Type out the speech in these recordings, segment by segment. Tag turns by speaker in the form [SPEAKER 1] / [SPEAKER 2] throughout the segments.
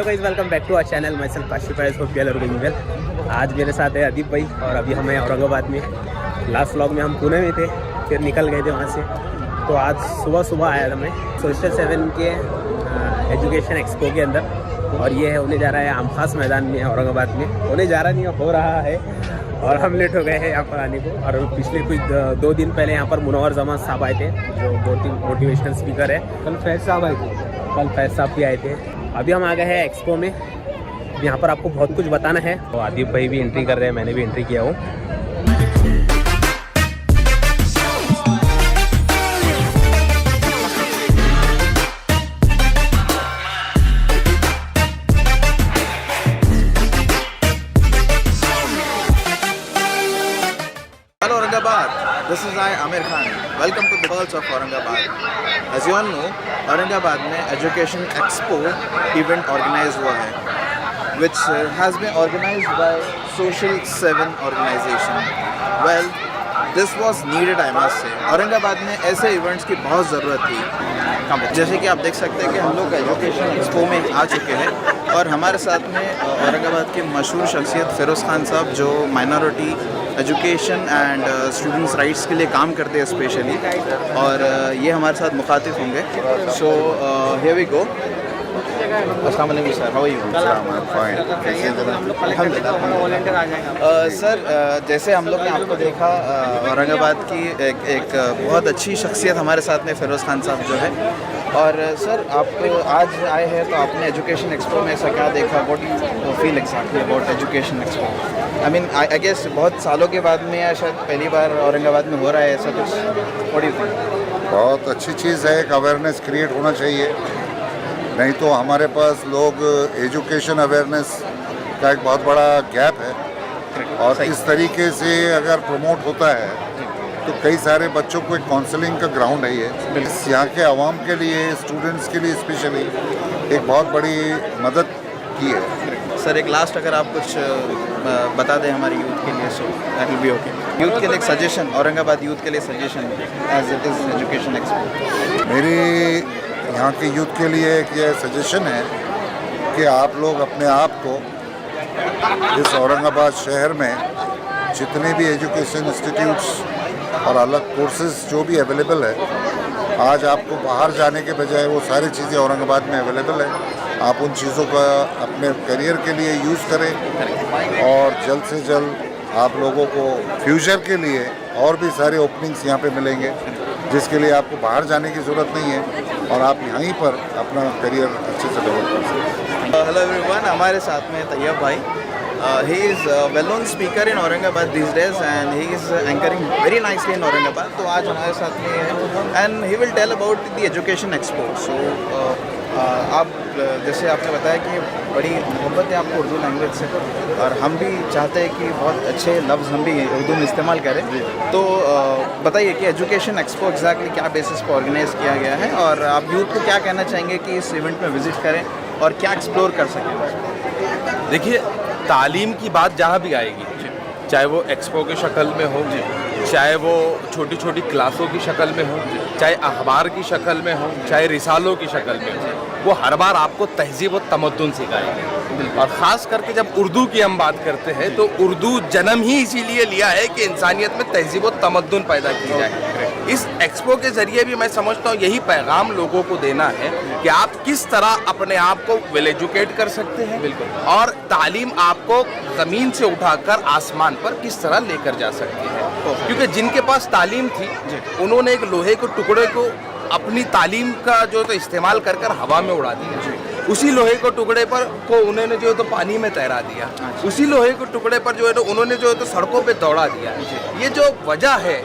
[SPEAKER 1] Guys, welcome back to our channel. Myself Kashif आइज, hope you are doing well. आज मेरे साथ है अदीप भाई और अभी हम हैं औरंगाबाद में। लास्ट व्लॉग में हम पुणे में थे, फिर निकल गए थे वहाँ से। तो आज सुबह आया था मैं सोशल 7 के एजुकेशन एक्सपो के अंदर, और ये है होने जा रहा है आम खास मैदान में औरंगाबाद में। होने जा रहा नहीं, हो रहा है, और हम लेट हो गए हैं यहाँ पर आने को। और पिछले कुछ 2 दिन पहले यहाँ पर मुनव्वर जमान साहब आए थे, जो मोटिवेशनल स्पीकर है। कल फैज साहब आए भी आए थे। अभी हम आ गए हैं एक्सपो में। यहाँ पर आपको बहुत कुछ बताना है। तो आदिप भाई भी एंट्री कर रहे हैं, मैंने भी एंट्री किया हूँ।
[SPEAKER 2] Hello Aurangabad, this is I Amir Khan. Welcome to the Pearls of Aurangabad. As you all know, Aurangabad में एजुकेशन एक्सपो इवेंट ऑर्गेनाइज हुआ है, which has been organized by Social 7 organization. Well, this was needed, I must say. Aurangabad में ऐसे events की बहुत ज़रूरत थी। जैसे कि आप देख सकते हैं कि हम लोग एजुकेशन एक्सपो में आ चुके हैं, और हमारे साथ में औरंगाबाद के मशहूर शख्सियत फ़िरोज़ खान साहब, जो minority education and students rights के लिए काम करते हैं स्पेशली, और ये हमारे साथ मुखातिब होंगे। So here we go. अस्सलाम वालेकुम sir, how are you? Sir, जैसे हम लोग ने आपको देखा, औरंगाबाद की एक बहुत अच्छी शख्सियत हमारे साथ में फ़िरोज़ खान साहब जो है। और सर, आप आज आए हैं तो आपने एजुकेशन एक्सपो में ऐसा क्या देखा? What you feel exactly about education expo? I mean I guess बहुत सालों के बाद में, या शायद पहली बार औरंगाबाद में हो रहा है ऐसा कुछ। What do you think?
[SPEAKER 3] बहुत अच्छी चीज़ है, एक अवेयरनेस क्रिएट होना चाहिए। नहीं तो हमारे पास लोग एजुकेशन अवेयरनेस का एक बहुत बड़ा गैप है, और इस तरीके से अगर प्रमोट होता है तो कई सारे बच्चों को एक काउंसलिंग का ग्राउंड है ये। यहाँ के आवाम के लिए, स्टूडेंट्स के लिए स्पेशली एक बहुत बड़ी मदद की है।
[SPEAKER 2] सर, एक लास्ट अगर आप कुछ बता दें हमारे यूथ के लिए, so that will be okay. Youth के लिए एक सजेशन, औरंगाबाद यूथ के लिए suggestion as it is education expo.
[SPEAKER 3] मेरी यहाँ के यूथ के लिए एक ये सजेशन है कि आप लोग अपने आप को इस औरंगाबाद शहर में जितने भी एजुकेशन इंस्टीट्यूट्स और अलग कोर्सेज जो भी अवेलेबल है, आज आपको बाहर जाने के बजाय वो सारी चीज़ें औरंगाबाद में अवेलेबल है। आप उन चीज़ों का अपने करियर के लिए यूज़ करें, और जल्द से जल्द आप लोगों को फ्यूचर के लिए और भी सारे ओपनिंग्स यहाँ पे मिलेंगे, जिसके लिए आपको बाहर जाने की ज़रूरत नहीं है, और आप यहीं पर अपना करियर अच्छे से डेवलप कर सकते हैं।
[SPEAKER 2] हेलो एवरीवन, हमारे साथ में तैयब भाई। He is a well-known speaker in Aurangabad these days, and he is anchoring very nicely in Aurangabad. तो आज हमारे साथ में है, and he will tell about the education expo. So आप जैसे आपने बताया कि बड़ी मोहब्बत है आपको उर्दू लैंग्वेज से, और हम भी चाहते हैं कि बहुत अच्छे लफ्ज़ हम भी उर्दू में इस्तेमाल करें। तो बताइए कि एजुकेशन एक्सपो एग्जैक्टली क्या बेसिस पर ऑर्गेनाइज किया गया है, और आप यूथ को क्या कहना चाहेंगे कि इस इवेंट में विज़िट करें और क्या एक्सप्लोर कर सकें?
[SPEAKER 4] देखिए, तालीम की बात जहाँ भी आएगी, चाहे वो एक्सपो की शक्ल में हो, चाहे वो छोटी छोटी क्लासों की शक्ल में हो, चाहे अखबार की शक्ल में हो, चाहे रिसालों की शक्ल में हो, वो हर बार आपको तहज़ीब और तमद्दुन सिखाएंगे। और ख़ास करके जब उर्दू की हम बात करते हैं, तो उर्दू जन्म ही इसीलिए लिया है कि इंसानियत में तहज़ीब और तमद्दुन पैदा की जाए। इस एक्सपो के ज़रिए भी मैं समझता हूँ यही पैगाम लोगों को देना है कि आप किस तरह अपने आप को वेल एजुकेट कर सकते हैं, बिल्कुल, और तालीम आपको ज़मीन से उठाकर आसमान पर किस तरह लेकर जा सकती है। क्योंकि जिनके पास तालीम थी, उन्होंने एक लोहे के टुकड़े को अपनी तालीम का जो तो इस्तेमाल कर कर हवा में उड़ा दिया। उसी लोहे के टुकड़े पर को उन्होंने जो है तो पानी में तैरा दिया। उसी लोहे के टुकड़े पर जो है तो उन्होंने जो है तो सड़कों पे दौड़ा दिया। ये जो वजह है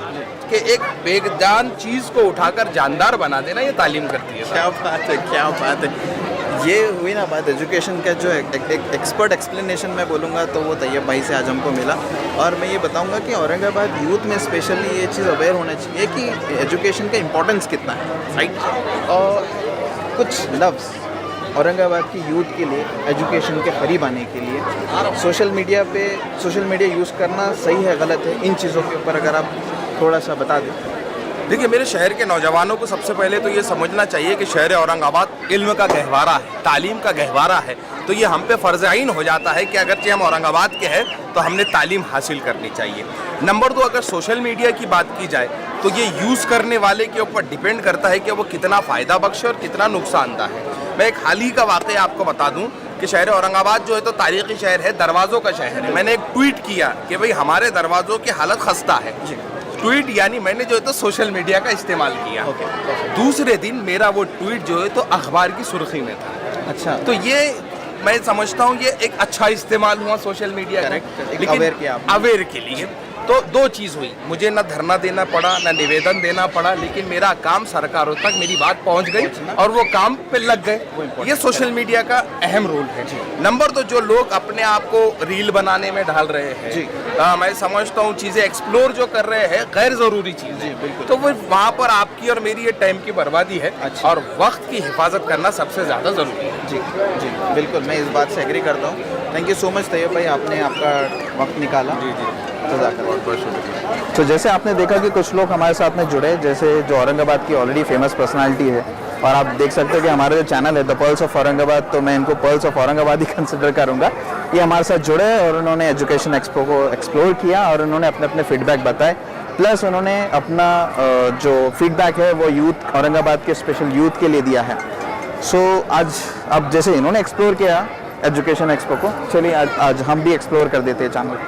[SPEAKER 4] कि एक बेजान चीज़ को उठाकर जानदार बना देना, ये तालीम करती है।
[SPEAKER 2] क्या बात है, क्या बात है। ये हुई ना बात एजुकेशन का, जो एक एक्सपर्ट एक्सप्लेनेशन मैं बोलूँगा तो वो तैयब भाई से आज हमको मिला। और मैं ये बताऊँगा कि औरंगाबाद यूथ में स्पेशली ये चीज़ अवेयर होना चाहिए कि एजुकेशन का इम्पोर्टेंस कितना है, राइट। और कुछ लफ्ज़ औरंगाबाद की यूथ के लिए एजुकेशन के करीब आने के लिए सोशल मीडिया यूज़ करना सही है, गलत है, इन चीज़ों के ऊपर अगर आप थोड़ा सा बता दें।
[SPEAKER 4] देखिए, मेरे शहर के नौजवानों को सबसे पहले तो ये समझना चाहिए कि शहर औरंगाबाद इल्म का गहवारा है, तालीम का गहवारा है। तो ये हम पे फ़र्ज़ आइन हो जाता है कि अगरचे हम औरंगाबाद के हैं तो हमने तालीम हासिल करनी चाहिए। नंबर 2, अगर सोशल मीडिया की बात की जाए तो ये यूज़ करने वाले के ऊपर डिपेंड करता है कि वो कितना फ़ायदा बख्श और कितना नुकसानदा है। मैं एक हाल ही का वाक़या आपको बता दूं कि शहर औरंगाबाद जो है तो तारीख़ी शहर है, दरवाज़ों का शहर है। मैंने एक ट्वीट किया कि भाई हमारे दरवाज़ों की हालत खस्ता है। ट्वीट यानी मैंने जो है तो सोशल मीडिया का इस्तेमाल किया। दूसरे दिन मेरा वो ट्वीट जो है तो अखबार की सुर्खी में था।
[SPEAKER 2] अच्छा,
[SPEAKER 4] तो ये मैं समझता हूँ ये एक अच्छा इस्तेमाल हुआ सोशल मीडिया का,
[SPEAKER 2] लेकिन
[SPEAKER 4] अवेयर के लिए। तो दो चीज़ हुई, मुझे ना धरना देना पड़ा ना निवेदन देना पड़ा, लेकिन मेरा काम सरकारों तक मेरी बात पहुंच गई और वो काम पे लग गए। ये सोशल मीडिया का अहम रोल है। नंबर 2, जो लोग अपने आप को रील बनाने में डाल रहे हैं, मैं समझता हूँ चीज़ें एक्सप्लोर जो कर रहे हैं गैर ज़रूरी चीज़ें, तो वो वहाँ पर आपकी और मेरी ये टाइम की बर्बादी है। और वक्त की हिफाजत करना सबसे ज़्यादा ज़रूरी है।
[SPEAKER 2] जी जी, बिल्कुल मैं इस बात से एग्री करता हूँ। Thank you so much Tayyab भाई, आपने आपका वक्त निकाला।
[SPEAKER 4] जी जी,
[SPEAKER 2] बहुत शुक्रिया।
[SPEAKER 5] तो जैसे आपने देखा कि कुछ लोग हमारे साथ में जुड़े, जैसे जो औरंगाबाद की ऑलरेडी फेमस पर्सनालिटी है, और आप देख सकते हैं कि हमारा जो चैनल है द पर्ल्स ऑफ औरंगाबाद, तो मैं इनको pearls of Aurangabad he consider करूँगा। ये हमारे साथ जुड़े और उन्होंने एजुकेशन एक्सपो को एक्सप्लोर किया और उन्होंने अपने अपने फीडबैक बताए, प्लस उन्होंने अपना जो फीडबैक है वो यूथ औरंगाबाद के स्पेशल यूथ के लिए दिया है। सो आज अब जैसे इन्होंने एक्सप्लोर किया एजुकेशन एक्सपो को, चलिए आज हम भी एक्सप्लोर कर देते हैं चैनल।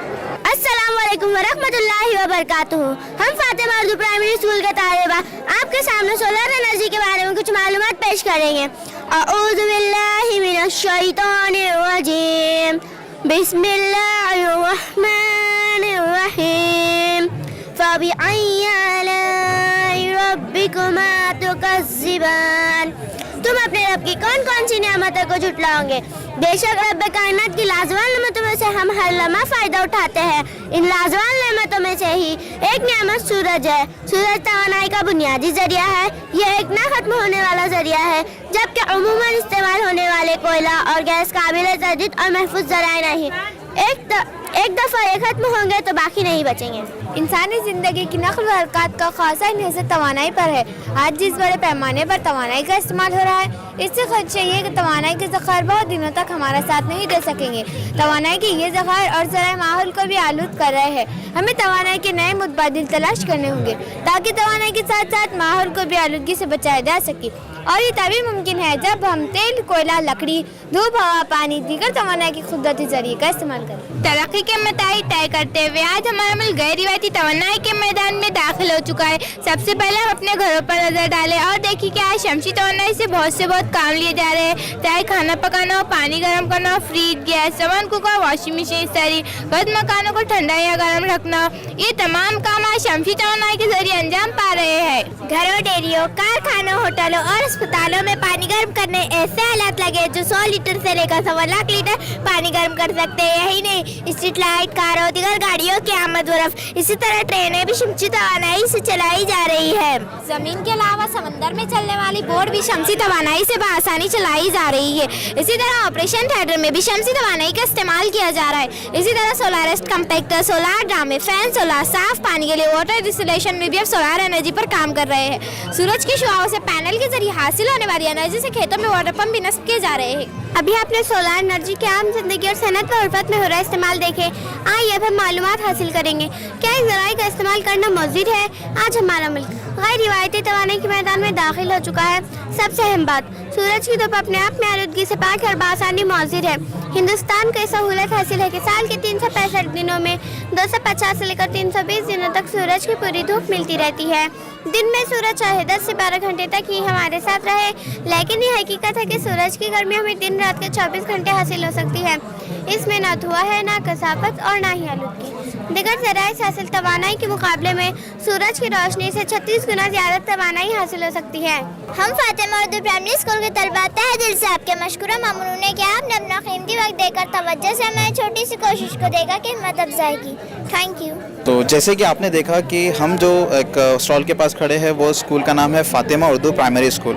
[SPEAKER 6] अस्सलामुअलैकुम वरहमतुल्लाहि वबरकातुहू। हम फातिमा उर्दू प्राइमरी स्कूल के तालिबा आपके सामने सोलर एनर्जी के बारे में कुछ मालूमात पेश करेंगे। अऊज़ु बिल्लाहि मिनश शैतानिर रजीम, बिस्मिल्लाहिर रहमानिर रहीम, फबिअय्यि आलाइ रब्बिकुमा तुकज़्ज़िबान। तुम अपने रब की कौन कौन सी नियामतों को झुटलाओगे? बेशक रब कायनात की लाजवाब नेमतों में से हम हर लम्हा फ़ायदा उठाते हैं। इन लाजवाब नेमतों में से ही एक नियामत सूरज है। सूरज तवानाई का बुनियादी जरिया है। यह एक ना खत्म होने वाला जरिया है, जबकि अमूमन इस्तेमाल होने वाले कोयला और गैस काबिल तजदीद और महफूज जराए नहीं। एक दफ़ा ये खत्म होंगे तो बाकी नहीं बचेंगे।
[SPEAKER 7] इंसानी ज़िंदगी की नक़ल व हरकत का ख़ासा इन्हिसार तवानाई पर है। आज जिस बड़े पैमाने पर तवानाई का इस्तेमाल हो रहा है, इससे खदशा ये कि तवानाई के ज़ख़ायर बहुत दिनों तक हमारा साथ नहीं दे सकेंगे। तवानाई के ये ज़ख़ायर और ज़राए माहौल को भी आलूद कर रहे हैं। हमें तवानाई के नए मुतबादिल तलाश करने होंगे ताकि तवानाई के साथ साथ माहौल को भी आलूदगी से बचाया जा सके। और ये तभी मुमकिन है जब हम तेल, कोयला, लकड़ी, धूप, हवा, पानी, दीगर तवानाई के खुदरती जरिए का इस्तेमाल करें।
[SPEAKER 6] तरक्की के मताई तय करते हुए आज हमारा मुल्क गैर रिवायती तवानाई के मैदान में दाखिल हो चुका है। सबसे पहले हम अपने घरों पर नजर डालें और देखिए कि आज शमसी तवानाई से बहुत काम लिए जा रहे हैं, चाहे खाना पकाना हो, पानी गर्म करना हो, fridge, gas, oven, cooker, washing machine इत्यादि, बद मकानों को ठंडा या गर्म रखना, ये तमाम काम आज शमसी तवानाई के जरिए अंजाम पा रहे हैं।
[SPEAKER 7] घरों, डेयरियों, कारखानों, होटलों और अस्पतालों में पानी गर्म करने ऐसे हालात लगे जो 100 लीटर से लेकर 1.25 लाख लीटर पानी गर्म कर सकते हैं। यही नहीं, स्ट्रीट लाइट, कारों, दीगर गाड़ियों की आमद वरफ, इसी तरह ट्रेनें भी शमसी तवानाई से चलाई जा रही है।
[SPEAKER 6] जमीन के अलावा समंदर में चलने वाली बोट भी शमसी तवानाई से बआसानी चलाई जा रही है। इसी तरह ऑपरेशन थिएटर में भी शमसी तवानाई का इस्तेमाल किया जा रहा है। इसी तरह सोलारिस्ट कंपैक्टर, सोलार ड्रामे, फैन, सोलार साफ पानी के लिए वाटर डिस्टिलेशन में भी अब सोलार एनर्जी पर काम कर रहे हैं। सूरज की शुआओं से पैनल के जरिए हासिल होने वाली एनर्जी से खेतों में वाटर पंप भी नस्ब किए जा रहे हैं।
[SPEAKER 7] अभी आपने सोलार एनर्जी के आम जिंदगी और सनत व उर्फत में हो रहा इस्तेमाल देखे, आइए अब हम मालूमात हासिल करेंगे क्या इस ज़राए का इस्तेमाल करना मौजूद है। आज हमारा मुल्क गैर रिवायती तवानाई के मैदान में दाखिल हो चुका है। सबसे अहम बात, सूरज की धूप अपने आप में आलूदगी से पाक और बासानी मौजूद है। हिंदुस्तान को सहूलत हासिल है कि साल के 365 दिनों में 250 से लेकर 320 दिनों तक सूरज की पूरी धूप मिलती रहती है। दिन में सूरज चाहे 10 से 12 घंटे तक ही हमारे साथ रहे, लेकिन ये हकीकत है कि सूरज की गर्मी हमें दिन रात के 24 घंटे हासिल हो सकती है। इसमें ना धुआं है, ना कसाफत और ना ही आलूदगी। दिगर ज़राए से हासिल तवानाई के मुकाबले में सूरज की रोशनी से 36 गुना ज़्यादा तवानाई हासिल हो सकती है।
[SPEAKER 6] हम फातिमा उर्दू प्राइमरी स्कूल के तलबा तहे दिल से आपके मशकूर ममनून है कि आपने अपना कीमती वक्त देकर तवज्जो से हमारी छोटी सी कोशिश को देखा कि हिम्मत अफजाई की। Thank you.
[SPEAKER 2] तो जैसे कि आपने देखा कि हम जो एक स्टॉल के पास खड़े हैं वो स्कूल का नाम है फातिमा उर्दू प्राइमरी स्कूल,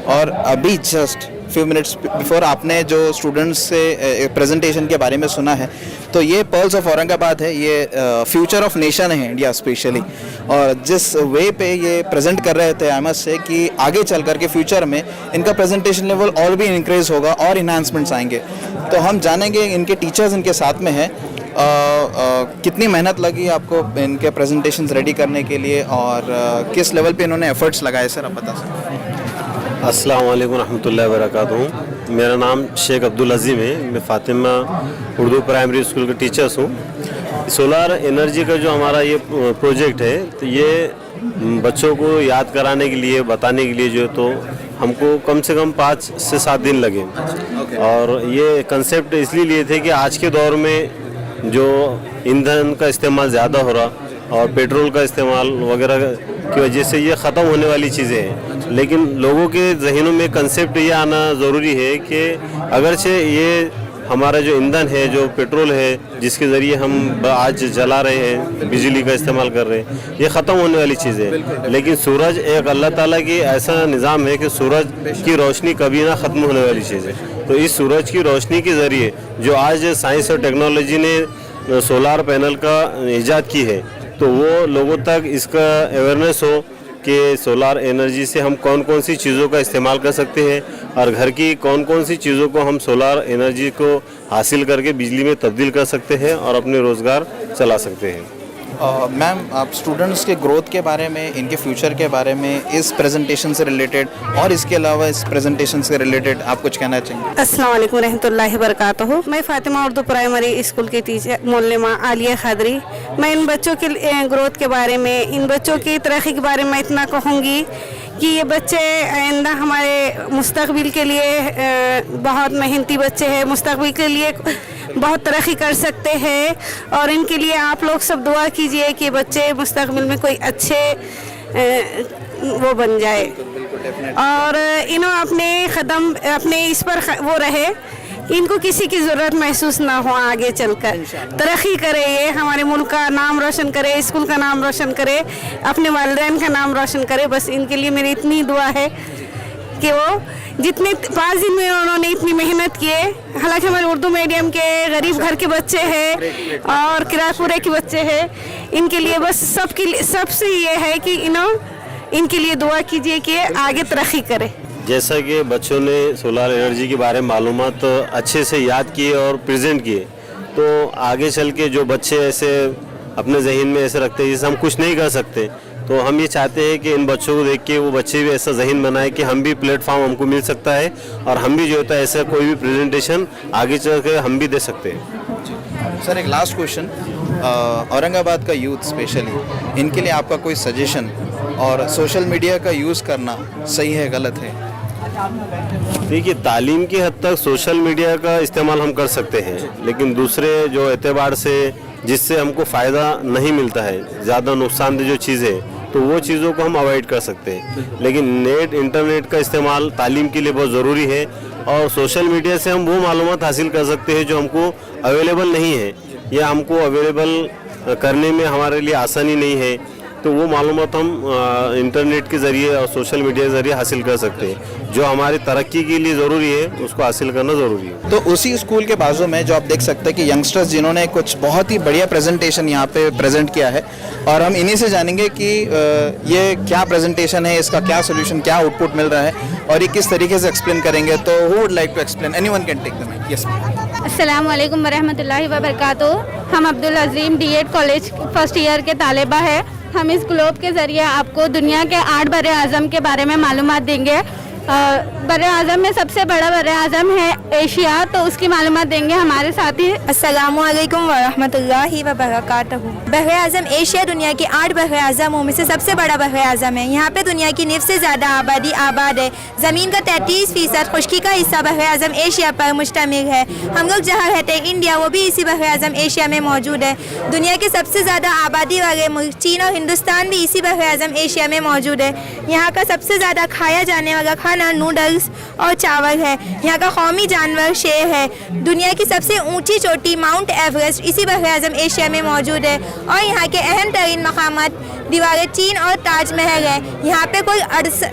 [SPEAKER 2] और अभी जस्ट फ्यू मिनट्स बिफोर आपने जो स्टूडेंट्स से प्रेजेंटेशन के बारे में सुना है, तो ये पर्ल्स ऑफ औरंगाबाद है। ये फ्यूचर ऑफ नेशन है इंडिया स्पेशली, और जिस वे पे ये प्रेजेंट कर रहे थे आई मस्ट से कि आगे चल कर के फ्यूचर में इनका प्रेजेंटेशन लेवल और भी इंक्रीज होगा और इन्हांसमेंट्स आएंगे। तो हम जानेंगे इनके टीचर्स इनके साथ में हैं, कितनी मेहनत लगी आपको इनके प्रेजेंटेशंस रेडी करने के लिए और किस लेवल पे इन्होंने एफर्ट्स लगाए, सर आप बता सकते हैं?
[SPEAKER 8] अस्सलाम वालेकुम रहमतुल्लाहि व बरकातुहू। मेरा नाम शेख अब्दुल अज़ीम है। मैं फ़ातिमा उर्दू प्राइमरी स्कूल का टीचर्स हूँ। सोलार एनर्जी का जो हमारा ये प्रोजेक्ट है, तो ये बच्चों को याद कराने के लिए, बताने के लिए जो है तो हमको कम से कम 5 से 7 दिन लगे। और ये कंसेप्ट इसलिए लिए थे कि आज के दौर में जो ईंधन का इस्तेमाल ज़्यादा हो रहा और पेट्रोल का इस्तेमाल वगैरह की वजह से ये ख़त्म होने वाली चीज़ें हैं, लेकिन लोगों के जहनों में कंसेप्ट ये आना ज़रूरी है कि अगरचे ये हमारा जो ईंधन है, जो पेट्रोल है, जिसके ज़रिए हम आज जला रहे हैं, बिजली का इस्तेमाल कर रहे हैं, ये ख़त्म होने वाली चीज़ है। लेकिन सूरज एक अल्लाह ताला की ऐसा निज़ाम है कि सूरज की रोशनी कभी ना ख़त्म होने वाली चीज़ है। तो इस सूरज की रोशनी के ज़रिए जो आज साइंस और टेक्नोलॉजी ने सोलार पैनल का ईजाद की है, तो वो लोगों तक इसका अवेयरनेस हो कि सोलार एनर्जी से हम कौन कौन सी चीज़ों का इस्तेमाल कर सकते हैं और घर की कौन कौन सी चीज़ों को हम सोलार एनर्जी को हासिल करके बिजली में तब्दील कर सकते हैं और अपने रोज़गार चला सकते हैं।
[SPEAKER 2] मैम, आप स्टूडेंट्स के ग्रोथ के बारे में, इनके फ्यूचर के बारे में, इस प्रेजेंटेशन से रिलेटेड और इसके अलावा इस प्रेजेंटेशन से रिलेटेड आप कुछ कहना चाहेंगे?
[SPEAKER 9] अस्सलाम वालेकुम रहमतुल्लाहि व बरकातुहू। मैं फ़ातिमा उर्दू प्राइमरी स्कूल की टीचर मोल्लिमा आलिया खादरी। मैं इन बच्चों के ग्रोथ के बारे में, इन बच्चों की तरक्की के बारे में इतना कहूँगी कि ये बच्चे आइंदा हमारे मुस्तकबिल के लिए बहुत मेहनती बच्चे हैं, मुस्तकबिल के लिए बहुत तरक्की कर सकते हैं और इनके लिए आप लोग सब दुआ कीजिए कि बच्चे मुस्तकबिल में कोई अच्छे वो बन जाए और इन्हों अपने कदम अपने इस पर वो रहे, इनको किसी की ज़रूरत महसूस ना हो, आगे चलकर तरक्की करे, ये हमारे मुल्क का नाम रोशन करे, स्कूल का नाम रोशन करे, अपने वालिदैन का नाम रोशन करे। बस इनके लिए मेरी इतनी दुआ है कि वो जितने 5 दिन में उन्होंने इतनी मेहनत किए, हालांकि हमारे उर्दू मीडियम के गरीब घर के बच्चे हैं और किराएपुरे के बच्चे हैं, इनके लिए बस सबसे ये है कि इनके लिए दुआ कीजिए कि आगे तरक्की करे।
[SPEAKER 8] जैसा कि बच्चों ने सोलार एनर्जी के बारे में मालूमात अच्छे से याद किए और प्रेजेंट किए, तो आगे चल के जो बच्चे ऐसे अपने जहन में ऐसे रखते हैं जैसे हम कुछ नहीं कर सकते, तो हम ये चाहते हैं कि इन बच्चों को देख के वो बच्चे भी ऐसा जहन बनाए कि हम भी प्लेटफॉर्म हमको मिल सकता है और हम भी जो होता है ऐसा कोई भी प्रेजेंटेशन आगे चल के हम भी दे सकते हैं।
[SPEAKER 2] सर, एक लास्ट क्वेश्चन, औरंगाबाद का यूथ स्पेशली, इनके लिए आपका कोई सजेशन और सोशल मीडिया का यूज़ करना सही है गलत है?
[SPEAKER 8] देखिए, तालीम की हद तक सोशल मीडिया का इस्तेमाल हम कर सकते हैं, लेकिन दूसरे जो एतबार से जिससे हमको फ़ायदा नहीं मिलता है, ज़्यादा नुकसानदेह जो चीज़ें, तो वो चीज़ों को हम अवॉइड कर सकते हैं। लेकिन इंटरनेट का इस्तेमाल तालीम के लिए बहुत ज़रूरी है और सोशल मीडिया से हम वो मालूमात हासिल कर सकते हैं जो हमको अवेलेबल नहीं है या हमको अवेलेबल करने में हमारे लिए आसानी नहीं है, तो वो मालूमात हम इंटरनेट के ज़रिए और सोशल मीडिया के ज़रिए हासिल कर सकते हैं। जो हमारी तरक्की के लिए ज़रूरी है उसको हासिल करना ज़रूरी है।
[SPEAKER 2] तो उसी स्कूल के बाजू में जो आप देख सकते हैं कि यंगस्टर्स जिन्होंने कुछ बहुत ही बढ़िया प्रेजेंटेशन यहाँ पे प्रेजेंट किया है और हम इन्हीं से जानेंगे कि ये क्या प्रेजेंटेशन है, इसका क्या सोल्यूशन, क्या आउटपुट मिल रहा है और ये किस तरीके से एक्सप्लेन करेंगे। तो who would like to explain? Anyone can take the mic. Yes.
[SPEAKER 10] अस्सलाम वालेकुम वरहमतुल्लाहि वबरकातुहू। हम Abdul Azeem D.Ed college first year के तालिबा है। हम इस ग्लोब के ज़रिए आपको दुनिया के 8 बरे आज़म के बारे में मालूमात देंगे। बरे आज़म में सबसे बड़ा बरे आज़म है एशिया, तो उसकी मालूमात देंगे हमारे साथी।
[SPEAKER 6] अस्सलामु अलैकुम वरहमतुल्लाहि वबरकातुहू। बहरे आज़म एशिया दुनिया के 8 बहरे आज़मों में से सबसे बड़ा बहरे आज़म है। यहाँ पे दुनिया की निफ़ से ज़्यादा आबादी आबाद है। ज़मीन का 33% खुश्की का हिस्सा बहरे आज़म एशिया पर मुश्तमिल है। हम लोग जहाँ रहते हैं इंडिया, वो भी इसी बहरे आज़म एशिया में मौजूद है। दुनिया के सबसे ज़्यादा आबादी वाले मुल्क चीन और हिंदुस्तान भी इसी बहरे आज़म एशिया में मौजूद है। यहाँ का सबसे ज़्यादा खाया जाने वाला खाना नूडल्स और चावल है। यहाँ का कौमी जानवर शेर है। दुनिया की सबसे ऊंची चोटी माउंट एवरेस्ट इसी बहरे आज़म एशिया में मौजूद है और यहाँ के अहम तरीन मकामात
[SPEAKER 7] दीवारें चीन और ताजमहल है। यहाँ पे कुल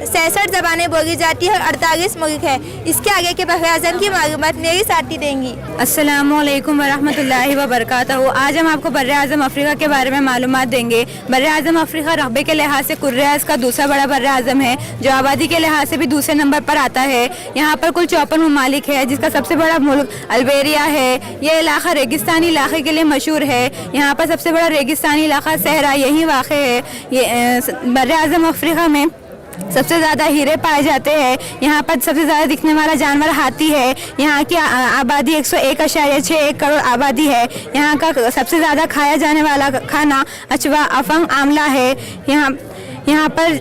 [SPEAKER 7] 66 ज़बानें बोली जाती है और 48 मुल्क है। इसके आगे के बर्र आज़म की मालूमात मेरी साथी देंगी।
[SPEAKER 10] अस्सलामुअलैकुम वरहमतुल्लाहि वबरकातुहू। आज हम आपको बर्र आज़म अफ्रीका के बारे में मालूमात देंगे। बर्र आज़म अफ्रीका रकबे के लिहाज से कुर्रास का दूसरा बड़ा बर्र आज़म है, जो आबादी के लिहाज से भी दूसरे नंबर पर आता है। यहाँ पर कुल 54 ममालिक है, जिसका सबसे बड़ा मुल्क अल्बेरिया है। ये इलाका रेगिस्तानी इलाके के लिए मशहूर है। यहाँ पर सबसे बड़ा रेगिस्तानी इलाका सहरा यहीं वाक़ है। ये बर्र आज़म अफ्रीका में सबसे ज़्यादा हीरे पाए जाते हैं। यहाँ पर सबसे ज़्यादा दिखने वाला जानवर हाथी है। यहाँ की आबादी 101.61 करोड़ आबादी है। यहाँ का सबसे ज़्यादा खाया जाने वाला खाना अचवा अफंग आमला है। यहाँ पर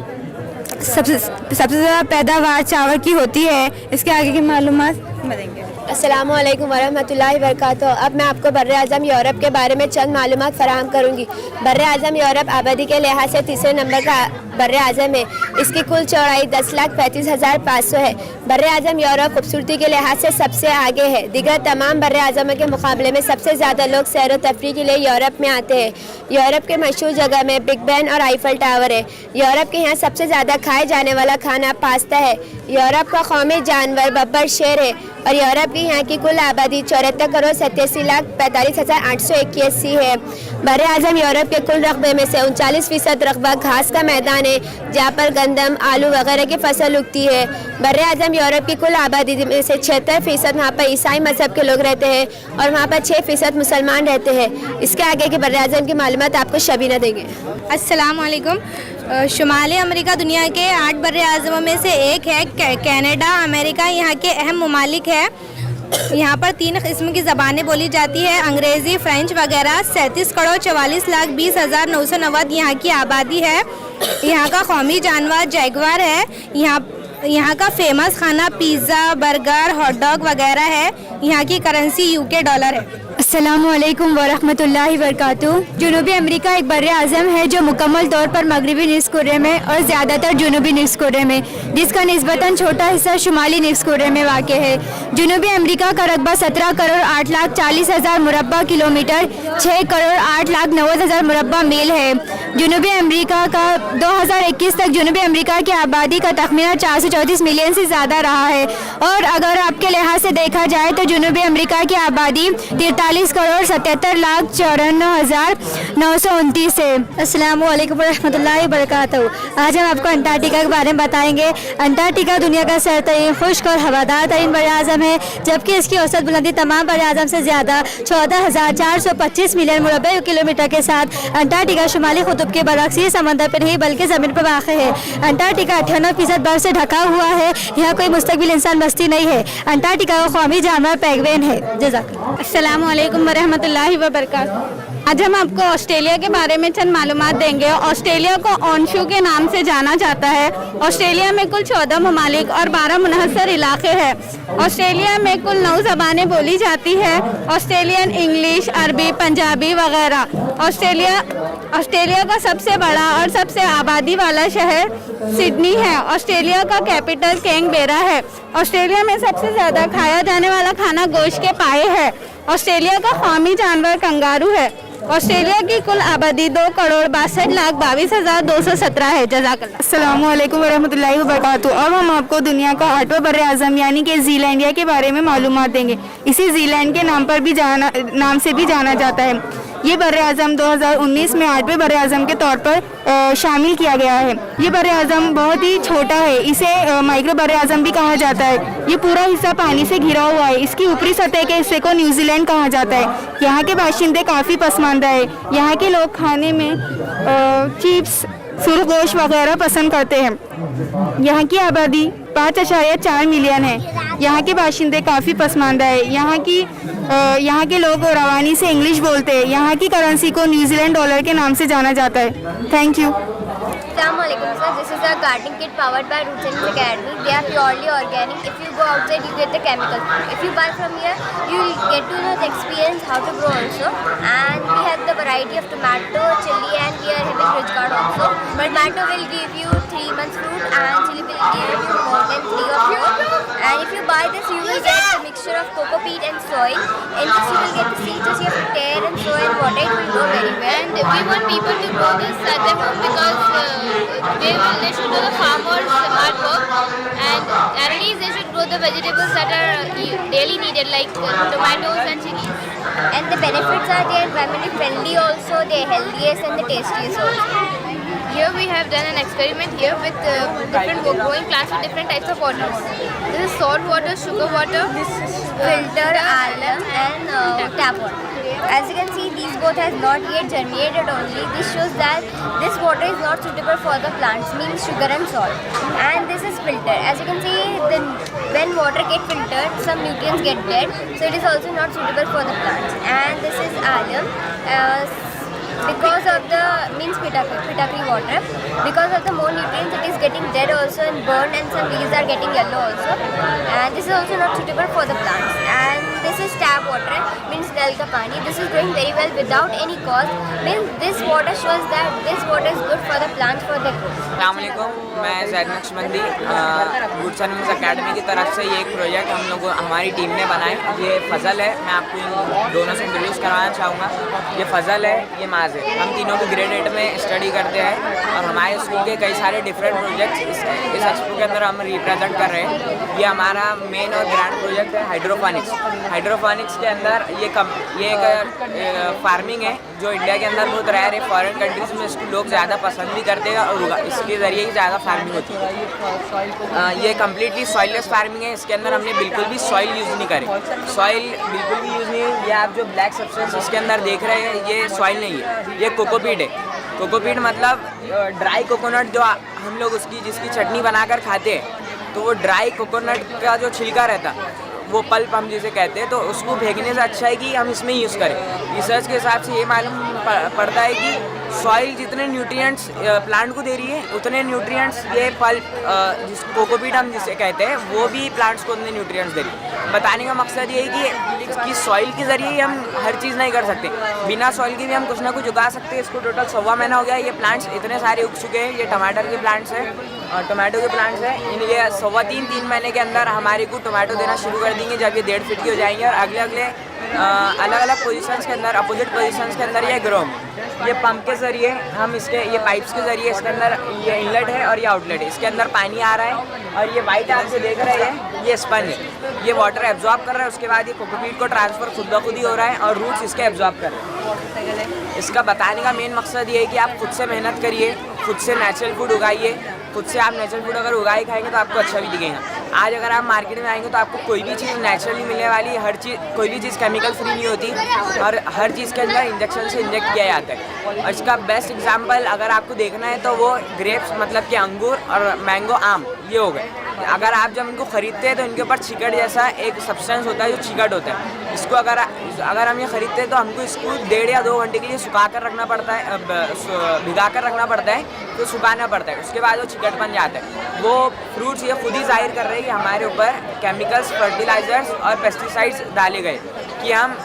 [SPEAKER 10] सबसे ज़्यादा पैदावार चावल की होती है। इसके आगे की मालूमात देंगे।
[SPEAKER 6] अस्सलामुअलैकुम वरहमतुल्लाहि वबरकातुहू। अब मैं आपको बर्र आज़म यूरोप के बारे में चंद मालूमात फराहम करूँगी। बर्र आज़म यूरोप आबादी के लिहाज से तीसरे नंबर का बर्र आज़म है। इसकी कुल चौड़ाई 10,35,500 है। बर्र आज़म यूरोप खूबसूरती के लिहाज से सबसे आगे है। दीगर तमाम बर्र आज़मों के मुकाबले में सबसे ज़्यादा लोग सैर व तफरीह के लिए यूरोप में आते हैं। यूरोप के मशहूर जगह में बिग बैन और आईफल टावर है। यूरोप के यहाँ सबसे ज़्यादा खाए जाने वाला खाना पास्ता है। यूरोप का कौमी जानवर बब्बर शेर है और यूरोप की यहाँ की कुल आबादी 74,87,45,881 है। बर्र आज़म यूरोप के कुल रकबे में से 39% रकबा घास का मैदान है, जहाँ पर गंदम, आलू वगैरह की फसल उगती है। बर्र आज़म यूरोप की कुल आबादी में से 76% वहाँ पर ईसाई मज़हब के लोग रहते हैं और वहाँ पर 6% मुसलमान रहते हैं। इसके आगे के बर्र आज़म की मालूमात आपको शबीना देंगे।
[SPEAKER 7] अस्सलामुअलैकुम। शुमाली अमेरिका दुनिया के 8 बर्र आज़मों में से एक है। कनाडा, अमेरिका यहाँ के अहम ममालिक है। यहाँ पर 3 किस्म की ज़बानें बोली जाती है, अंग्रेज़ी, फ्रेंच वगैरह। 37,44,20,990 यहाँ की आबादी है। यहाँ का कौमी जानवर जैगवार है। यहाँ का फेमस खाना पिज़्ज़ा, बर्गर, हॉट डॉग वगैरह है। यहाँ की करेंसी यूके डॉलर है।
[SPEAKER 6] अस्सलामुअलैकुम वरहमतुल्लाहि वबरकातुहू। जनूबी अमेरिका एक बर्र आज़म है जो मुकम्मल तौर पर मगरबी निस्फ़ कुर्रे में और ज़्यादातर जनूबी निस्फ़ कुर्रे में, जिसका निस्बतन छोटा हिस्सा शुमाली निस्फ़ कुर्रे में वाक़ है। जनूबी अमेरिका का रकबा 17,08,40,000 मुरब्बा किलोमीटर, 6,08,90,000 मुरब्बा मील है। जनूबी अमेरिका का 2021 तक जनूबी अमेरिका की आबादी का तखमीना 434 मिलियन से ज़्यादा रहा है। और अगर आपके लिहाज से देखा जाए तो जनूबी अमेरिका की आबादी 43,77,54,929 है। अस्सलामु अलैकुम रहमतुल्लाहि वबरकातुहू। आज हम आपको अंटार्कटिका के बारे में बताएंगे। अंटार्कटिका दुनिया का सरतरीन, खुश्क और हवादार तरीन बर्र आज़म है, जबकि इसकी औसत बुलंदी तमाम बर्र आज़म से ज़्यादा 14,425 मिलियन मुरब्बा किलोमीटर के साथ अंटार्कटिका शुमाली कुतुब के बरक्स ये समंदर पर नहीं बल्कि ज़मीन पर वाक़ है। अंटार्कटिका 98% बर्फ से ढका हुआ है। यहाँ कोई मुस्तक़बिल इंसान बस्ती नहीं है। अंटार्कटिका का कौमी जानवर पेंगुइन है। जज़ाकल्लाह।
[SPEAKER 10] अस्सलामुअलैकुम वरहमतुल्लाहि वबरकातुहू। आज हम आपको ऑस्ट्रेलिया के बारे में चंद मालूमात देंगे। ऑस्ट्रेलिया को ऑनशू के नाम से जाना जाता है। ऑस्ट्रेलिया में कुल 14 ममालिक और 12 मुनहसर इलाके हैं। ऑस्ट्रेलिया में कुल 9 ज़बानें बोली जाती है, ऑस्ट्रेलियन, इंग्लिश, अरबी, पंजाबी वगैरह। ऑस्ट्रेलिया का सबसे बड़ा और सबसे आबादी वाला शहर सिडनी है। ऑस्ट्रेलिया का कैपिटल कैनबेरा है। ऑस्ट्रेलिया में सबसे ज़्यादा खाया जाने वाला खाना गोश्त के पाए है। ऑस्ट्रेलिया का कौमी जानवर कंगारू है। ऑस्ट्रेलिया की कुल आबादी 2,62,22,217 है। जज़ाकल्लाह।
[SPEAKER 9] अस्सलामुअलैकुम वरहमतुल्लाहि वबरकातुहू। अब हम आपको दुनिया का 8वां बर्र आज़म यानी कि ज़ीलैंडिया के बारे में मालूमात देंगे। इसे ज़ीलैंड के नाम से भी जाना जाता है। ये बर्र आज़म 2019 में 8वें बर्र आज़म के तौर पर शामिल किया गया है। ये बर्र आज़म बहुत ही छोटा है, इसे माइक्रो बर्र आज़म भी कहा जाता है। ये पूरा हिस्सा पानी से घिरा हुआ है। इसकी ऊपरी सतह के हिस्से को न्यूजीलैंड कहा जाता है। यहाँ के बाशिंदे काफ़ी पसमानदा है। यहाँ के लोग खाने में चिप्स, सुरख गोश्त वगैरह पसंद करते हैं। यहाँ की आबादी 5.4 मिलियन है। यहाँ के बाशिंदे काफ़ी पसमानदा है। यहाँ के लोग रवानी से इंग्लिश बोलते हैं। यहाँ की करेंसी को न्यूजीलैंड डॉलर के नाम से जाना जाता है। Thank you.
[SPEAKER 6] Assalamualaikum sir, this is a gardening kit powered by Roots and Wings Academy. They are purely organic. If you go outside, you get the chemicals. If you buy from here, you will get to know the experience how to grow also. And we have the variety of tomato, chili, and we are having ridge gourd also. Tomato will give you 3 months fruit, and chili will give you more than 3 or 4. And if you buy this, you will get a mixture of coco peat and soil. In this, you will get the seeds. Just you have to tear and sow and water. It will grow very well.
[SPEAKER 10] And we want people to grow this at their home because they should do the farmers hard work, and at least they should grow the vegetables that are daily needed, like tomatoes and chilies.
[SPEAKER 6] And the benefits are they are environmentally friendly also, they are healthiest and the tastiest also.
[SPEAKER 10] Here we have done an experiment here with different growing plants with different types of waters. This is salt water, sugar water,
[SPEAKER 6] Filter, alum and tap water. As you can see, these both has not yet germinated only. This shows that this water is not suitable for the plants, means sugar and salt. And this is filter. As you can see, when water get filtered, some nutrients get dead. So it is also not suitable for the plants. And this is alum. Because of the pitakri water, because of the more nutrients it is getting dead also and burned, and some leaves are getting yellow also, and this is also not suitable for the plants. And this is tap water, means nal ka pani. This is growing very well without any cost, means this water shows that this water is good for the plants for their growth.
[SPEAKER 11] अस्सलामुअलैकुम, मैं Zaid Naqshbandi roots and wings academy की तरफ से ये एक project हमारी team ने बनाए। ये फजल है, मैं आपको इन दोनों से इंट्रोड्यूस करवाना चाहूँगा। ये फजल है, ये माज है। हम तीनों भी ग्रेड 8 में स्टडी करते हैं और हमारे स्कूल के कई सारे डिफरेंट प्रोजेक्ट्स इस एक्सपो के अंदर हम रिप्रेजेंट कर रहे हैं। ये हमारा मेन और ग्रैंड प्रोजेक्ट है हाइड्रोपोनिक्स। हाइड्रोपोनिक्स के अंदर ये एक फार्मिंग है जो इंडिया के अंदर बहुत रेयर है। फॉरेन कंट्रीज़ में इसको लोग ज़्यादा पसंद भी करते हैं और इसके ज़रिए ही ज़्यादा फार्मिंग होती है। ये कम्प्लीटली सॉइललेस फार्मिंग है। इसके अंदर हमने बिल्कुल भी सॉइल यूज़ नहीं करे, सॉइल बिल्कुल भी यूज़ नहीं है। ये आप जो ब्लैक सब्सटेंस इसके अंदर देख रहे हैं, ये सॉइल नहीं है, ये कोकोपीट है। कोकोपीट मतलब ड्राई कोकोनट जो हम लोग जिसकी चटनी बनाकर खाते हैं, तो वो ड्राई कोकोनट का जो छिलका रहता, वो पल्प हम जिसे कहते हैं, तो उसको फेंकने से अच्छा है कि हम इसमें यूज़ करें। रिसर्च के हिसाब से ये मालूम पड़ता है कि सॉइल जितने न्यूट्रिएंट्स प्लांट को दे रही है, उतने न्यूट्रिएंट्स ये पल्प जिस कोकोपीट हम जिसे कहते हैं, वो भी प्लांट्स को उतने न्यूट्रिएंट्स दे रही है। बताने का मकसद ये है कि सॉइल के ज़रिए ही हम हर चीज़ नहीं कर सकते, बिना सॉइल के भी हम कुछ ना कुछ उगा सकते हैं। इसको टोटल 1.25 महीना हो गया। ये प्लांट्स इतने सारे उग चुके हैं। ये टमाटर के प्लांट्स हैं और टमाटो के प्लांट्स हैं। ये 3.25 महीने के अंदर हमारे को टमाटो देना शुरू कर देंगे, जब ये 1.5 फीट की हो जाएंगे। और अगले अलग अलग पोजीशंस के अंदर, अपोजिट पोजीशंस के अंदर ये ग्रो। ये पंप के ज़रिए हम ये पाइप्स के ज़रिए इसके अंदर ये इनलेट है और ये आउटलेट है, इसके अंदर पानी आ रहा है। और ये वाइट आप जो देख रहे हैं, ये स्पंज है, ये वाटर एब्जॉर्ब कर रहा है। उसके बाद ये कोकोपीट को ट्रांसफ़र खुद ब खुद ही हो रहा है और रूट्स इसके एब्जॉर्ब कर रहे हैं। इसका बताने का मेन मकसद ये है कि आप खुद से मेहनत करिए, खुद से नेचुरल फूड उगाइए। खुद से आप नेचुरल फूड अगर उगाए खाएंगे तो आपको अच्छा भी दिखेगा। आज अगर आप मार्केट में आएंगे तो आपको कोई भी चीज़ नेचुरली मिलने वाली, हर चीज़, कोई भी चीज़ केमिकल फ्री नहीं होती और हर चीज़ के अंदर इंजेक्शन से इंजेक्ट किया जाता है। और इसका बेस्ट एग्जांपल अगर आपको देखना है तो वो ग्रेप्स मतलब कि अंगूर और मैंगो, आम, ये हो गए। अगर आप जब इनको ख़रीदते हैं तो इनके ऊपर चिकट जैसा एक सब्सटेंस होता है जो चिकट होता है। इसको अगर हम ये ख़रीदते हैं तो हमको इसको 1.5 या 2 घंटे के लिए सुखा कर रखना पड़ता है, भिगा कर रखना पड़ता है, तो सुखाना पड़ता है। उसके बाद वो चिकट बन जाता है। वो फ्रूट्स ये खुद ही जाहिर कर रहे हैं कि हमारे ऊपर केमिकल्स, फर्टिलाइज़र्स और पेस्टिसाइड्स डाले गए कि हम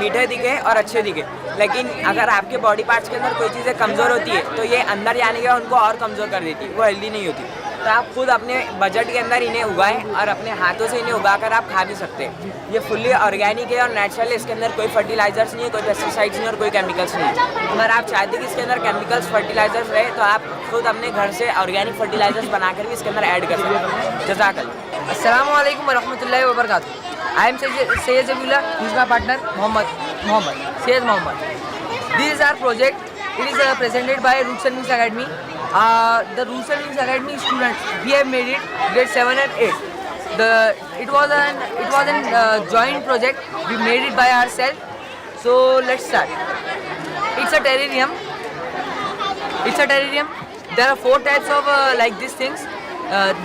[SPEAKER 11] मीठे दिखे और अच्छे दिखे। लेकिन अगर आपके बॉडी पार्ट्स के अंदर कोई चीज़ें कमज़ोर होती है तो ये अंदर जाने के बाद उनको और कमज़ोर कर देती है, वो हेल्दी नहीं होती। तो आप खुद अपने बजट के अंदर इन्हें उगाएं और अपने हाथों से इन्हें उगाकर आप खा भी सकते हैं। ये फुल्ली ऑर्गेनिक है और नेचुरल है। इसके अंदर कोई फर्टिलाइजर्स नहीं है, कोई पेस्टिसाइड्स नहीं और कोई केमिकल्स नहीं है। अगर आप चाहते हैं कि इसके अंदर केमिकल्स, फर्टिलाइजर्स रहे तो आप खुद अपने घर से ऑर्गेनिक फर्टिलाइजर्स बनाकर भी इसके अंदर ऐड कर सकते हैं। जज़ाकल्लाह। अस्सलाम वालेकुम वरहमतुल्लाहि वबरकातुहू। I am Syed Jabeela, he is my partner Mohammad Syed Mohammad. This is our project. It is presented by Roots and Wings Academy. The Roots and Wings Academy students, we have made it grade 7 and 8. It was an joint project. We made it by ourselves. So let's start. It's a terrarium. There are 4 types of like these things.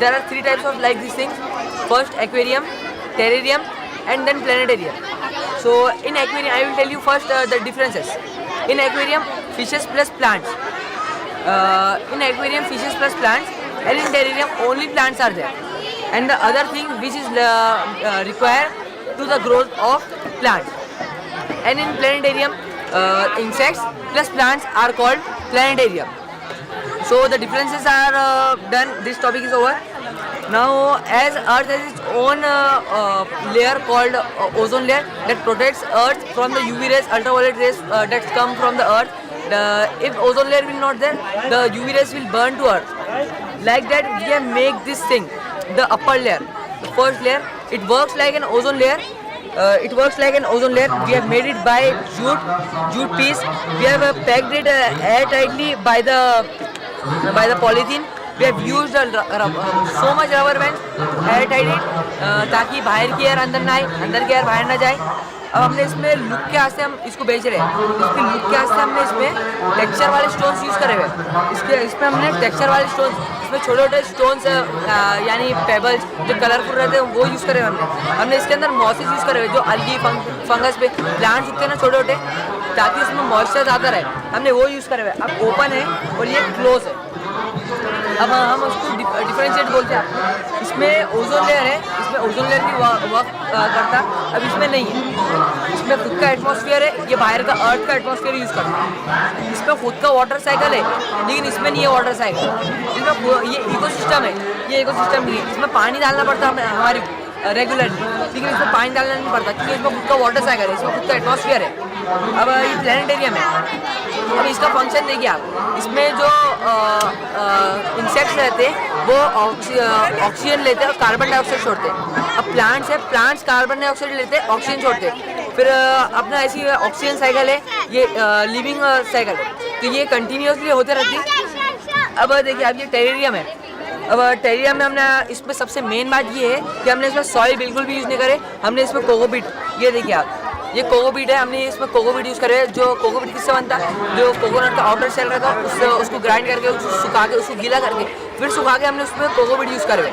[SPEAKER 11] There are 3 types of like these things. First aquarium, terrarium, and then planetarium. So in aquarium, I will tell you first the differences. In aquarium, fishes plus plants. in aquarium fishes plus plants, and in terrarium only plants are there. And the other thing which is required to the growth of plants. And in planetarium, insects plus plants are called planetarium. So the differences are done. This topic is over. Now, as Earth has its own layer called ozone layer that protects Earth from the UV rays, ultraviolet rays that come from the Earth. If ozone layer will not there, the UV rays will burn to Earth. Like that, we can make this thing, the upper layer, the first layer. It works like an ozone layer. We have made it by jute piece. We have packed it air tightly by the polythene. We have used so much rubber bands, air tight it, ताकि बाहर की air अंदर ना आए, अंदर की air बाहर ना जाए. अब हमने इसमें लुक के वास्ते हम इसको बेच रहे हैं. इसकी लुक के वास्ते हमने इसमें टेक्सचर वाले स्टोन्स यूज़ करे हुए हैं. इसमें हमने टेक्सचर वाले स्टोन्स, इसमें छोटे छोटे स्टोन्स यानी पेबल्स जो कलरफुल रहते हैं वो यूज़ करे हुए हमने इसके अंदर मॉसेस यूज़ करे हुए जो अलगी फंगस पे प्लांट्स उगते हैं ना छोटे छोटे, ताकि उसमें मॉइस्चर ज़्यादा रहे, हमने वो यूज़ करे हुए. अब ओपन है और ये क्लोज है. अब हम उसको डिफरेंशिएट बोलते हैं. इसमें ओजोन लेयर है, इसमें ओजोन लेयर भी वर्क करता, अब इसमें नहीं है. इसमें खुद का एटमॉस्फेयर है, ये बाहर का अर्थ का एटमॉस्फेयर यूज़ करता है. इसमें खुद का वाटर साइकिल है, लेकिन इसमें नहीं है वाटर साइकिल. इसमें ये इकोसिस्टम है, ये इकोसिस्टम नहीं है. इसमें पानी डालना पड़ता है हमारी रेगुलरली, लेकिन इसमें पानी डालना नहीं पड़ता क्योंकि इसमें खुद का वाटर साइकिल है, इसमें खुद का एटमॉस्फेयर है. अब ये प्लानिटेरियम है. अब इसका फंक्शन देखिए आप, इसमें जो इंसेक्ट्स रहते हैं वो ऑक्सीजन लेते हैं और कार्बन डाइऑक्साइड छोड़ते हैं. अब प्लांट्स है, प्लांट्स कार्बन डाइऑक्साइड लेते हैं, ऑक्सीजन छोड़ते हैं. फिर अपना ऐसी ऑक्सीजन साइकिल है, ये लिविंग साइकिल, तो ये कंटिन्यूसली होते रहती है. अब देखिए आप, ये टेरेरियम है. अब टेरेरियम में हमने इसमें सबसे मेन बात ये है कि हमने इसमें सॉइल बिल्कुल भी यूज़ नहीं करे. हमने इसमें कोकोपीट, ये देखिए आप, ये कोकोपीट है, हमने इसमें कोकोपीट यूज़ करे. जो कोकोपीट किससे बनता है, जो कोकोनट का आउटर सेल रहता है उसको ग्राइंड करके, उसको सुखा के, उसको गीला करके फिर सुखा के हमने उसमें कोकोपीट यूज़ करे.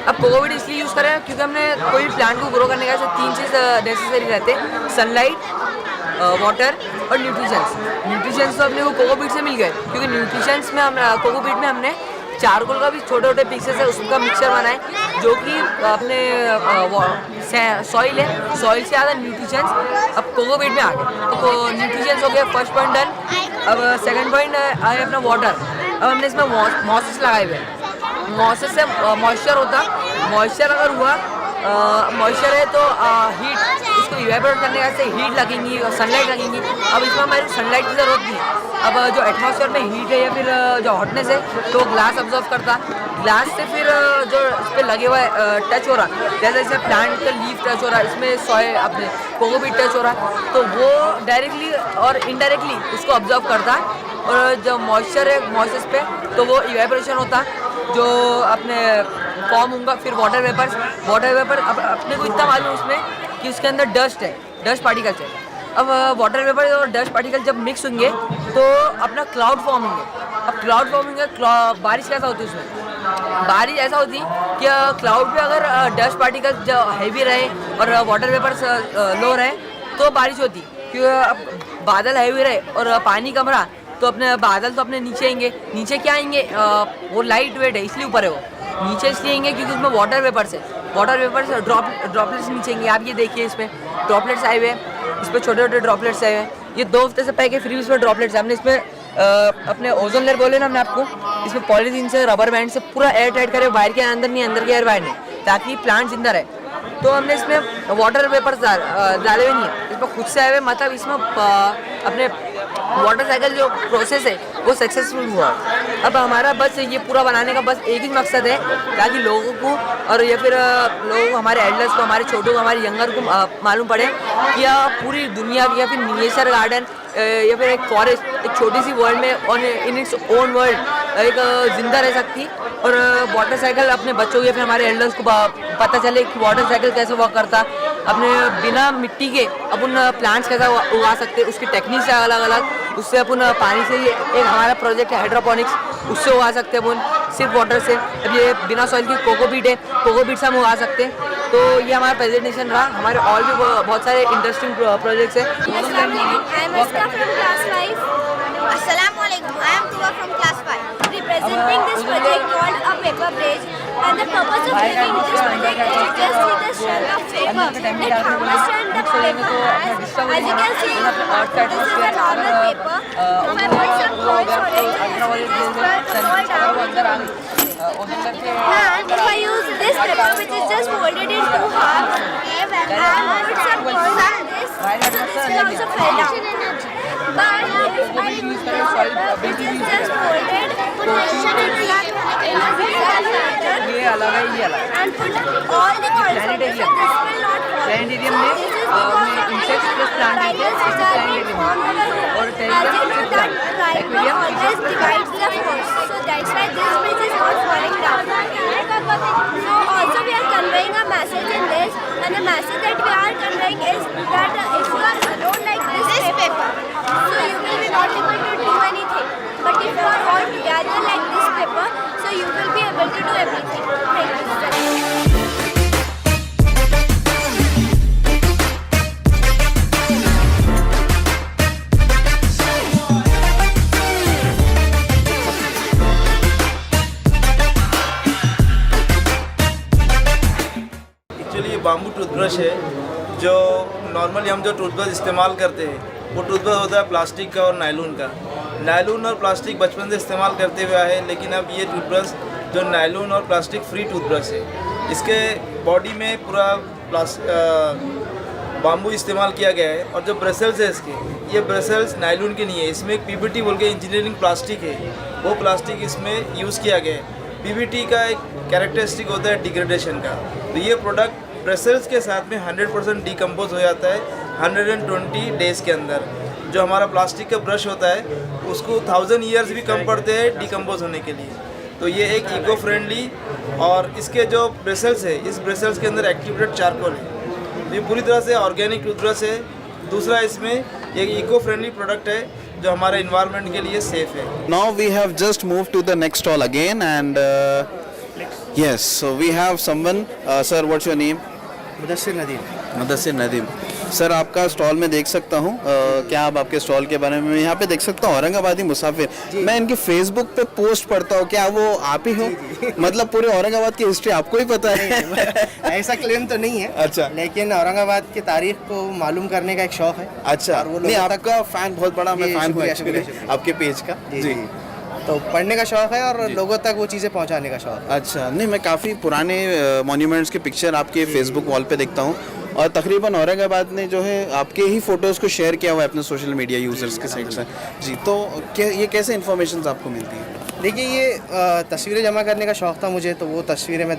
[SPEAKER 11] अब कोकोपीट इसलिए यूज़ करें क्योंकि हमने कोई भी प्लांट को ग्रो करने का 3 चीज़ नेसेसरी रहते हैं: सनलाइट, वाटर और न्यूट्रिशंस. न्यूट्रिशंस तो अपने को कोकोपीट से मिल गए क्योंकि न्यूट्रिशंस में हम कोकोपीट में हमने चारकोल का भी छोटे छोटे पीसेस है उसका मिक्सचर बनाए, जो कि अपने सॉइल है, सॉइल से ज़्यादा न्यूट्रिशंस अब कोकोपीट में आ गए. तो न्यूट्रिशंस हो गया, फर्स्ट पॉइंट डन. अब सेकंड पॉइंट है अपना वाटर. अब हमने इसमें मॉसेस लगाए हुए हैं. मॉसेस से मॉइस्चर होता, मॉइस्चर अगर हुआ, मॉइस्चर है तो हीट, इसको इवेपोरेट करने का से हीट लगेंगी और सनलाइट लगेंगी. अब इसमें हमारी सनलाइट की ज़रूरत नहीं है. अब जो एटमॉस्फेयर में हीट है या फिर जो हॉटनेस है तो ग्लास ऑब्जर्व करता, ग्लास से फिर जो इस पर लगे हुआ है टच हो रहा, जैसे जैसे प्लांट का लीफ टच हो रहा है, इसमें सॉइल अपने कोकोपीट टच हो रहा है, तो वो डायरेक्टली और इनडायरेक्टली उसको ऑब्जर्व करता है. और जो मॉइस्चर है मॉइस्चर पे तो वो इवेपोरेशन होता जो अपने फॉर्म होगा. फिर वाटर वेपर अब अपने को इतना मालूम उसमें कि उसके अंदर डस्ट है, डस्ट पार्टिकल्स है. अब वाटर वेपर और डस्ट पार्टिकल जब मिक्स होंगे तो अपना क्लाउड फॉर्म होंगे. अब क्लाउड फॉर्म होंगे, बारिश कैसा होती है उसमें, बारिश ऐसा होती कि क्लाउड पे अगर डस्ट पार्टिकल जो हैवी रहे और वाटर वेपर लो रहे तो बारिश होती. क्योंकि अब बादल हैवी रहे और पानी कम रहा तो अपने बादल तो अपने नीचे आएंगे. नीचे क्या आएंगे, वो लाइट वेट है इसलिए ऊपर है. वो नीचे इसलिए आएंगे क्योंकि उसमें वाटर वेपर्स है, वाटर वेपर्स ड्रॉपलेट्स नीचे आएंगे. आप ये देखिए इसमें ड्रॉपलेट्स आए हुए हैं, इस पर छोटे छोटे ड्रॉपलेट्स आए हुए हैं. ये 2 हफ्ते से पैक है, फिर भी इसमें ड्रॉपलेट्स. हमने इसमें अपने ओजोन लेयर बोले ना हमने आपको, इसमें पॉलीथीन से, रबर बैंड से पूरा एयर टाइट करे, बाहर के अंदर नहीं, अंदर के एयर बाहर नहीं, ताकि प्लांट जिंदा रहे. तो हमने इसमें वाटर वेपर्स डाले हुए नहीं है, इसमें खुद से आए हुए, मतलब इसमें अपने वाटर साइकिल जो प्रोसेस है वो सक्सेसफुल हुआ. अब हमारा बस ये पूरा बनाने का बस एक ही मकसद है ताकि लोगों को और या फिर लोगों को, हमारे एल्डर्स को, हमारे छोटों को, हमारे यंगर को मालूम पड़े कि पूरी दुनिया या फिर नेचर गार्डन या फिर एक फॉरेस्ट एक छोटी सी वर्ल्ड में इन इट्स ओन वर्ल्ड एक जिंदा रह सकती. और वाटर साइकिल अपने बच्चों या फिर हमारे एल्डर्स को पता चले कि वाटर साइकिल कैसे वर्क करता, अपने बिना मिट्टी के अपन प्लांट्स कैसा उगा सकते, उसकी टेक्निक्स है अलग अलग. उससे अपन पानी से, एक हमारा प्रोजेक्ट है हाइड्रोपोनिक्स, उससे उगा सकते हैं अपन सिर्फ वाटर से. अब ये बिना सॉइल की कोकोपीट है, कोकोपीट से हम उगा सकते हैं. तो ये हमारा प्रेजेंटेशन रहा. हमारे और भी बहुत सारे इंटरेस्टिंग प्रोजेक्ट्स हैं.
[SPEAKER 6] Assalamualaikum. I am Tuba from class 5. Representing this project called a paper bridge, and the purpose of making this project is to just see the strength of paper, like how much strength the paper has. As you can see, this is a normal paper. If I put some points on it, this will just fall down. And if I use this paper, which is just folded in two halves, and put some points on this, so this will also fall down. But if I use this paper, which is just folded, position it in a zigzag pattern, and put all the points on this, so this will not fall. This is because the triangles which are being formed over here. As you know that triangle always divides the force, so that's why this bridge is not falling down. So also we are conveying a message in this, and the message that we are conveying is that if you are alone like this paper, so you will be not able to do anything. But if you are all together like this paper, so you will be able to do everything. Thank you.
[SPEAKER 12] Actually ये bamboo toothbrush है जो normally हम जो toothbrush इस्तेमाल करते हैं वो toothbrush होता है प्लास्टिक का और नायलॉन का। नायलॉन और प्लास्टिक बचपन से इस्तेमाल करते हुए आए, लेकिन अब ये टूथब्रश जो नायलॉन और प्लास्टिक फ्री टूथब्रश है, इसके बॉडी में पूरा बाम्बू इस्तेमाल किया गया है। और जो ब्रसेल्स है इसके, ये ब्रसेल्स नायलॉन के नहीं है, इसमें एक पीबीटी बोल के इंजीनियरिंग प्लास्टिक है, वो प्लास्टिक इसमें यूज़ किया गया है। पीबीटी का एक कैरेक्टरिस्टिक होता है डिग्रेडेशन का, तो ये प्रोडक्ट ब्रसेल्स के साथ में 100% डिकम्पोज हो जाता है 120 डेज़ के अंदर। जो हमारा प्लास्टिक का ब्रश होता है उसको 1000 ईयर्स भी कम पड़ते हैं डिकम्पोज होने के लिए। तो ये एक इको फ्रेंडली, और इसके जो ब्रसेल्स है, इस ब्रसेल्स के अंदर एक्टिवेटेड चारकोल है, ये पूरी तरह से ऑर्गेनिक टूथब्रश है। दूसरा इसमें एक इको फ्रेंडली प्रोडक्ट है जो हमारे इन्वायरमेंट के लिए सेफ है।
[SPEAKER 2] Now we have just moved to the next stall again, and yes, so we have someone. Sir, what's your name?
[SPEAKER 13] Mudassir Nadeem.
[SPEAKER 2] Mudassir Nadeem. Sir, आपका स्टॉल में देख सकता हूँ, क्या आप आपके स्टॉल के बारे में यहाँ पे देख सकता हूँ, औरंगाबादी मुसाफिर। मैं इनकी फेसबुक पे पोस्ट पढ़ता हूँ, क्या वो आप ही हो? मतलब पूरे औरंगाबाद की हिस्ट्री आपको ही पता है?
[SPEAKER 13] ऐसा क्लेम तो नहीं है।
[SPEAKER 2] अच्छा।
[SPEAKER 13] लेकिन औरंगाबाद की तारीख को मालूम करने का एक शौक है।
[SPEAKER 2] अच्छा,
[SPEAKER 13] और वो
[SPEAKER 2] नहीं, आपका फैन बहुत बड़ा, मैं फैन हूँ
[SPEAKER 13] शुक्रिया।
[SPEAKER 2] आपके पेज का।
[SPEAKER 13] जी, तो पढ़ने का शौक है और लोगों तक वो चीज़ें पहुंचाने का शौक है।
[SPEAKER 2] अच्छा, नहीं, मैं काफ़ी पुराने मॉन्यूमेंट्स के पिक्चर आपके फेसबुक वॉल पे देखता हूँ, और तकरीबन औरंगाबाद ने जो है आपके ही फ़ोटोज़ को शेयर किया हुआ है अपने सोशल मीडिया यूज़र्स के साइड से। जी, तो क्या ये कैसे इन्फॉर्मेशन आपको मिलती है?
[SPEAKER 13] देखिए, ये तस्वीरें जमा करने का शौक था मुझे, तो वो तस्वीरें मैं